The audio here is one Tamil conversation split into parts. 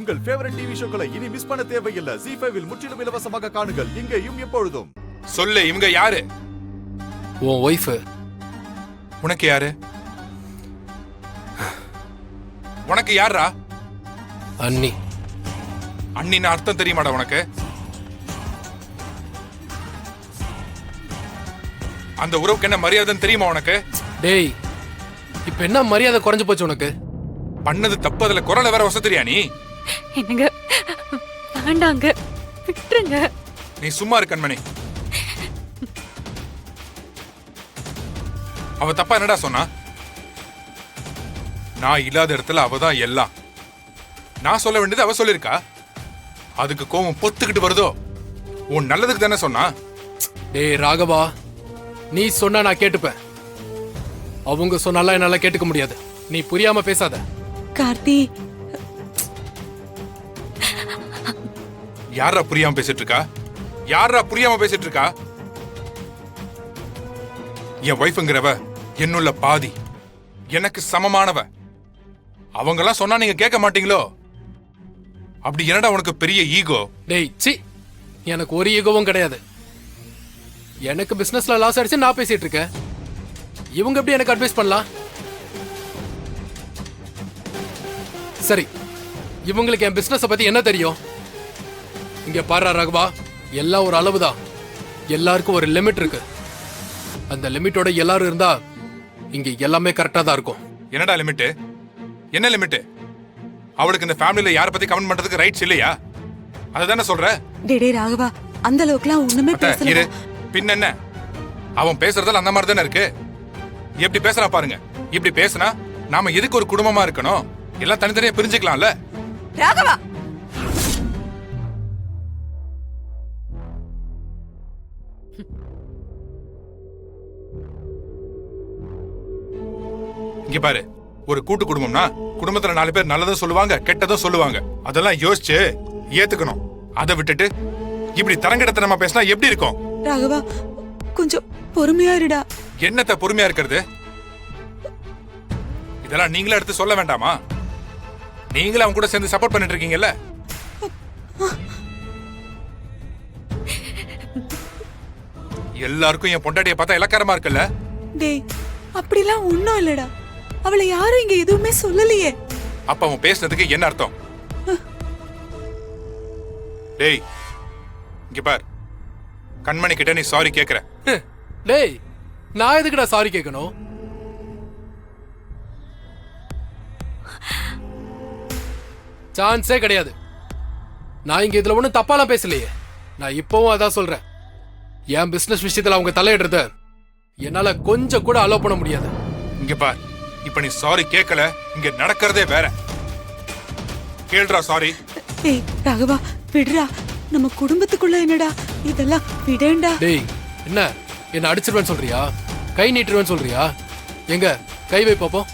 உங்கள் ஃபேவரட் டிவி ஷோக்களை இனி மிஸ் பண்ண தேவையில்லை. ZEE5 இல் முற்றிலும் இலவசமாக காணுங்கள். இங்கேயும் எப்பொழுதும். சொல்லு, இவங்க யாரு? உன் ஒய்ஃப். உனக்கு யாரு? உனக்கு யாரா? அண்ணி. அண்ணின்னு அர்த்தம் தெரியுமாடா உனக்கு? அந்த உறவுக்கு என்ன மரியாதைன்னு தெரியுமா உனக்கு? டேய், இப்ப என்ன மரியாதை குறைஞ்சு போச்சு உனக்கு? பண்ணது தப்பு, அதுல குரலை வேற வசதியா நீ? என்னங்க, வேண்டாங்க, விட்டுருங்க. நீ சும்மா இரு கண்மணி. அவ தப்பா என்னடா சொன்னா? நான் இல்லாத இடத்துல அவதான் எல்லாம். நான் சொல்ல வேண்டியது அவ சொல்லிருக்கா. அதுக்கு கோவம் பொத்துக்கிட்டு வருதோ? உன் நல்லதுக்கு தானே சொன்னா. டேய் ராகவா, நீ சொன்னா நான் கேட்டுப்பேன். அவங்க சொன்னாலாம் என்னால கேட்டுக்க முடியாது. நீ புரியாம பேசாத. கார்த்தி, யாரா புரியாம பேசிட்டு இருக்கா? யாரா புரியாம பேசிட்டு இருக்கா? என் வைஃப்ங்கிறவ என்னுள்ள பாதி, எனக்கு சமமானவ. அவங்கெல்லாம் சொன்னா நீங்க கேட்க மாட்டீங்களோ? அப்படி என்னடா உனக்கு பெரிய ஈகோ? டேய் சி, எனக்கு ஒரு ஈகோவும் கிடையாது. எனக்கு பிசினஸ்ல லாஸ் ஆயிடுச்சு, நான் பேசிட்டு இருக்கேன். இவங்க எப்படி எனக்கு அட்வைஸ் பண்ணலாம்? சரி, இவங்களுக்கு என் பிசினஸ் பத்தி என்ன தெரியும்? இங்க பாரு ராகவா, எல்லாம் ஒரு அளவுதான். எல்லாருக்கும் ஒரு லிமிட் இருக்கு. அந்த லிமிட்டோட எல்லாரும் இருந்தா இங்க எல்லாமே கரெக்டா தான் இருக்கும். என்னடா லிமிட்? என்ன லிமிட்? அவளுக்கு இந்த ஃபேமிலில யார பத்தி கமெண்ட் பண்றதுக்கு ரைட்ஸ் இல்லையா? அதுதானே சொல்ற? டேடே ராகவா, அந்த அளவுக்குலாம் ஒண்ணுமே பேசல. பின்ன என்ன? அவன் பேசுறதால அந்த மாதிரி தானே இருக்கு. எப்படி பேசுறா பாருங்க. இப்படி பேசினா நாம எதுக்கு ஒரு குடும்பமா இருக்கணும்? எல்லாம் தனித்தனியா பிரிஞ்சுக்கலாம்ல. ராகவா, இங்க பாரு, ஒரு கூட்டு குடும்பம்னா குடும்பத்துல 4 பேர் நல்லதும் சொல்லுவாங்க, கெட்டதும் சொல்லுவாங்க. அதெல்லாம் யோசிச்சு ஏத்துக்கணும். அதை விட்டுட்டு இப்படி தரங்கெடுத்தனமா பேசினா எப்படி இருக்கும்? ராகவா, கொஞ்சம் பொறுமையா இருடா. என்னத்த பொறுமையா இருக்கிறது? இதெல்லாம் நீங்களே எடுத்து சொல்ல வேண்டாமா? நீங்களே அவங்க கூட சேர்ந்து சப்போர்ட் பண்ணிட்டு இருக்கீங்கல்ல. எல்லாருக்கும் என் பொண்டாட்டியை பார்த்தா இலக்காரமா இருக்குல்ல. டேய், அப்படிலாம் ஒண்ணும் இல்லடா. அவளை யாரும் இங்க எதுவுமே சொல்லலையே. அப்ப அவன் பேசுனதுக்கு என்ன அர்த்தம்? டேய், இங்க பார், கண்மணி கிட்ட நீ சாரி கேக்குற. டேய், நான் எதுக்குடா சாரி கேட்கணும்? சான்ஸே கிடையாது. நான் இங்க இதுல ஒண்ணும் தப்பாலாம் பேசலையே. நான் இப்பவும் அதான் சொல்றேன். என் பிசினஸ் விஷயத்துல அவங்க தலையிடுறத என்னால கொஞ்சம் கூட அலோவ் பண்ண முடியாது. இங்க பார், இப்ப நீ சாரி கேட்கல, இங்க நடக்கிறதே வேற. கேள்றா சாரி. டேய் ராகவா, விடுடா. நம்ம குடும்பத்துக்குள்ள என்னடா இதெல்லாம், விடேண்டா. டேய், என்ன அடிச்சிருவேன்னு சொல்றியா? கை நீட்டுருவேன்னு சொல்றியா? எங்க கை வை பாப்போம்.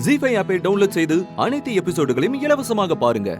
ZEE5 ஆப்பை டவுன்லோட் செய்து அனைத்து எபிசோடுகளையும் இலவசமாக பாருங்க.